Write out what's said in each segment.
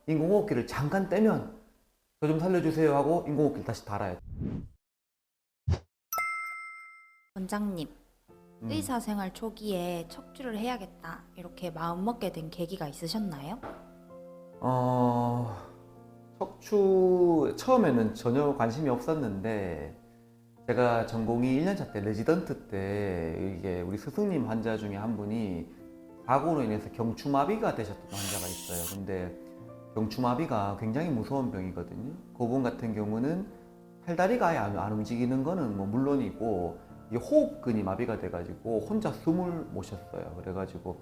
인공호흡기를 잠깐 떼면 저 좀 살려주세요 하고 인공호흡기를 다시 달아야 돼. 원장님, 음. 의사 생활 초기에 척추를 해야겠다 이렇게 마음먹게 된 계기가 있으셨나요? 어, 척추 처음에는 전혀 관심이 없었는데 제가 전공이 1년차 때 레지던트 때 이게 우리 스승님 환자 중에 한 분이 사고로 인해서 경추마비가 되셨던 환자가 있어요. 근데 경추마비가 굉장히 무서운 병이거든요. 그분 같은 경우는 팔다리가 아예 안 움직이는 거는 뭐 물론이고 이 호흡근이 마비가 돼가지고 혼자 숨을 못 쉬었어요. 그래가지고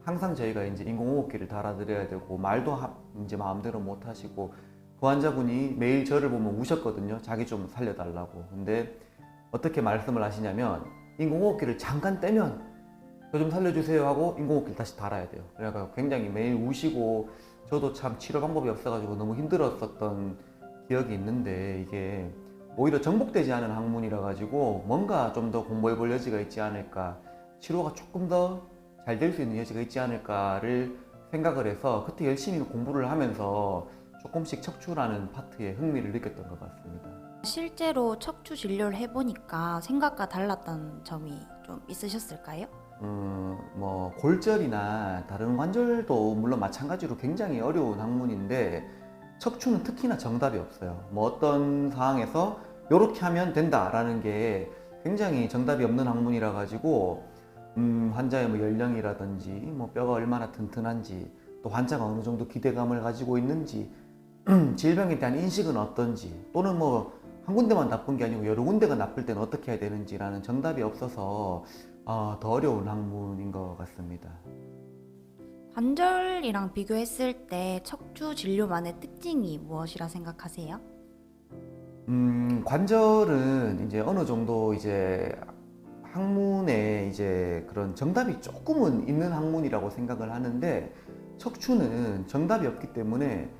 항상 저희가 이제 인공호흡기를 달아드려야 되고 말도 이제 마음대로 못 하시고 그 환자분이 매일 저를 보면 우셨거든요. 자기 좀 살려달라고. 근데 어떻게 말씀을 하시냐면 인공호흡기를 잠깐 떼면 저 좀 살려주세요 하고 인공호흡기를 다시 달아야 돼요. 그래서 굉장히 매일 우시고 저도 참 치료 방법이 없어가지고 너무 힘들었었던 기억이 있는데 이게 오히려 정복되지 않은 학문이라 가지고 뭔가 좀 더 공부해 볼 여지가 있지 않을까, 치료가 조금 더 잘 될 수 있는 여지가 있지 않을까를 생각을 해서 그때 열심히 공부를 하면서 조금씩 척추라는 파트에 흥미를 느꼈던 것 같습니다. 실제로 척추 진료를 해보니까 생각과 달랐던 점이 좀 있으셨을까요? 뭐 골절이나 다른 관절도 물론 마찬가지로 굉장히 어려운 학문인데 척추는 특히나 정답이 없어요. 뭐 어떤 상황에서 이렇게 하면 된다라는 게 굉장히 정답이 없는 학문이라 가지고 환자의 뭐 연령이라든지 뭐 뼈가 얼마나 튼튼한지 또 환자가 어느 정도 기대감을 가지고 있는지 질병에 대한 인식은 어떤지 또는 뭐 한 군데만 나쁜 게 아니고 여러 군데가 나쁠 때는 어떻게 해야 되는지라는 정답이 없어서 더 어려운 학문인 것 같습니다. 관절이랑 비교했을 때 척추 진료만의 특징이 무엇이라 생각하세요? 관절은 이제 어느 정도 이제 학문에 이제 그런 정답이 조금은 있는 학문이라고 생각을 하는데 척추는 정답이 없기 때문에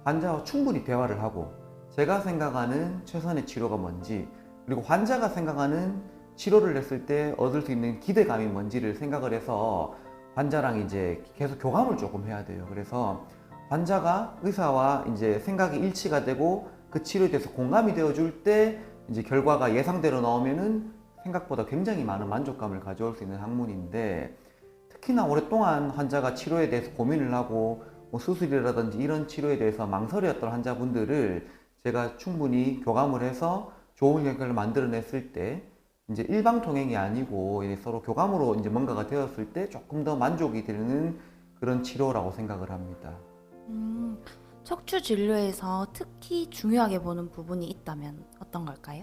환자와 충분히 대화를 하고 제가 생각하는 최선의 치료가 뭔지 그리고 환자가 생각하는 치료를 했을 때 얻을 수 있는 기대감이 뭔지를 생각을 해서 환자랑 이제 계속 교감을 조금 해야 돼요. 그래서 환자가 의사와 이제 생각이 일치가 되고 그 치료에 대해서 공감이 되어 줄 때 이제 결과가 예상대로 나오면은 생각보다 굉장히 많은 만족감을 가져올 수 있는 학문인데 특히나 오랫동안 환자가 치료에 대해서 고민을 하고 뭐 수술이라든지 이런 치료에 대해서 망설였던 환자분들을 제가 충분히 교감을 해서 좋은 결과를 만들어냈을 때 이제 일방통행이 아니고 이제 서로 교감으로 이제 뭔가가 되었을 때 조금 더 만족이 되는 그런 치료라고 생각을 합니다. 음, 척추 진료에서 특히 중요하게 보는 부분이 있다면 어떤 걸까요?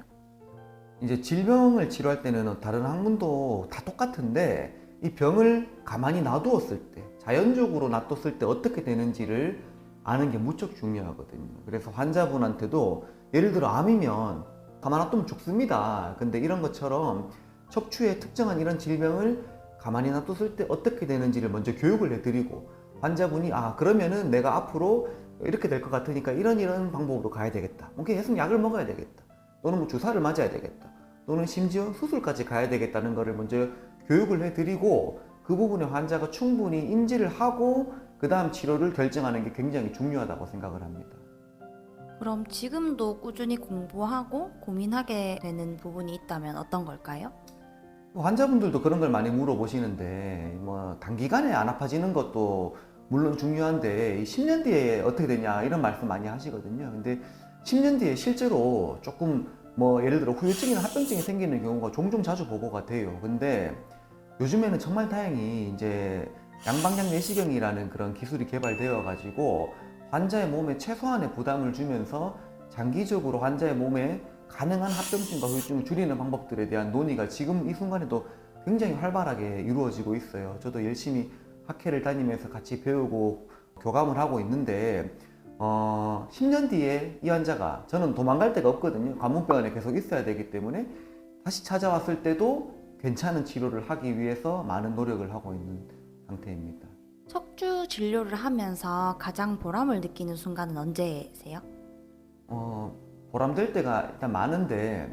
이제 질병을 치료할 때는 다른 학문도 다 똑같은데 이 병을 가만히 놔두었을 때 자연적으로 놔뒀을 때 어떻게 되는지를 아는 게 무척 중요하거든요. 그래서 환자분한테도 예를 들어 암이면 가만 놔두면 죽습니다. 근데 이런 것처럼 척추의 특정한 이런 질병을 가만히 놔뒀을 때 어떻게 되는지를 먼저 교육을 해드리고 환자분이 아 그러면은 내가 앞으로 이렇게 될 것 같으니까 이런 방법으로 가야 되겠다. 뭐 계속 약을 먹어야 되겠다. 또는 뭐 주사를 맞아야 되겠다. 또는 심지어 수술까지 가야 되겠다는 것을 먼저 교육을 해드리고 그 부분에 환자가 충분히 인지를 하고 그 다음 치료를 결정하는 게 굉장히 중요하다고 생각을 합니다. 그럼 지금도 꾸준히 공부하고 고민하게 되는 부분이 있다면 어떤 걸까요? 환자분들도 그런 걸 많이 물어보시는데 뭐 단기간에 안 아파지는 것도 물론 중요한데 10년 뒤에 어떻게 되냐 이런 말씀 많이 하시거든요. 근데 10년 뒤에 실제로 조금 뭐 예를 들어 후유증이나 합병증이 생기는 경우가 종종 자주 보고가 돼요. 근데 요즘에는 정말 다행히 이제 양방향 내시경이라는 그런 기술이 개발되어 가지고 환자의 몸에 최소한의 부담을 주면서 장기적으로 환자의 몸에 가능한 합병증과 후유증을 줄이는 방법들에 대한 논의가 지금 이 순간에도 굉장히 활발하게 이루어지고 있어요. 저도 열심히 학회를 다니면서 같이 배우고 교감을 하고 있는데 10년 뒤에 이 환자가 저는 도망갈 데가 없거든요. 관문병원에 계속 있어야 되기 때문에 다시 찾아왔을 때도 괜찮은 치료를 하기 위해서 많은 노력을 하고 있는 상태입니다. 척추 진료를 하면서 가장 보람을 느끼는 순간은 언제세요? 어, 보람될 때가 일단 많은데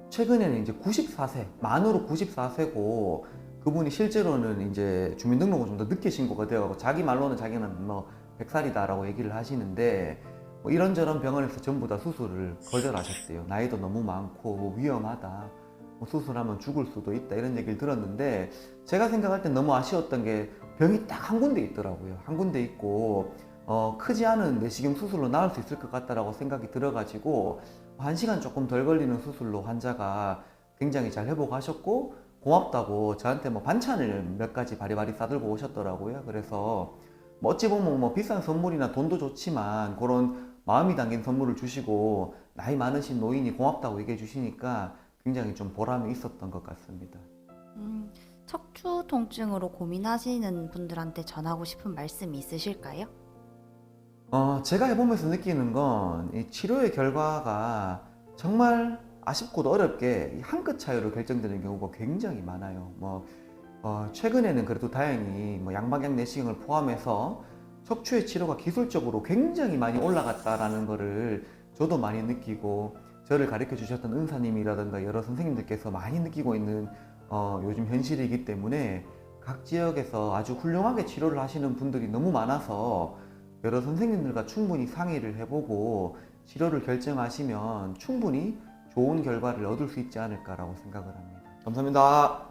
최근에는 이제 94세, 만으로 94세고 그분이 실제로는 이제 주민등록을 좀 더 늦게 신고가 되어가고 자기 말로는 자기는 뭐 100살이다라고 얘기를 하시는데 뭐 이런저런 병원에서 전부 다 수술을 거절하셨대요. 나이도 너무 많고 뭐 위험하다. 뭐 수술하면 죽을 수도 있다 이런 얘기를 들었는데 제가 생각할 땐 너무 아쉬웠던 게 병이 딱 한 군데 있더라고요. 한 군데 있고 크지 않은 내시경 수술로 나을 수 있을 것 같다라고 생각이 들어가지고 1시간 조금 덜 걸리는 수술로 환자가 굉장히 잘 회복하셨고 고맙다고 저한테 뭐 반찬을 몇 가지 바리바리 싸들고 오셨더라고요. 그래서 뭐 어찌 보면 뭐 비싼 선물이나 돈도 좋지만 그런 마음이 담긴 선물을 주시고 나이 많으신 노인이 고맙다고 얘기해 주시니까 굉장히 좀 보람이 있었던 것 같습니다. 척추 통증으로 고민하시는 분들한테 전하고 싶은 말씀이 있으실까요? 제가 해보면서 느끼는 건 이 치료의 결과가 정말 아쉽고도 어렵게 한 끗 차이로 결정되는 경우가 굉장히 많아요. 최근에는 그래도 다행히 뭐 양방향 내시경을 포함해서 척추의 치료가 기술적으로 굉장히 많이 올라갔다라는 거를 저도 많이 느끼고 저를 가르쳐 주셨던 의사님이라든가 여러 선생님들께서 많이 느끼고 있는 요즘 현실이기 때문에 각 지역에서 아주 훌륭하게 치료를 하시는 분들이 너무 많아서 여러 선생님들과 충분히 상의를 해보고 치료를 결정하시면 충분히 좋은 결과를 얻을 수 있지 않을까라고 생각을 합니다. 감사합니다.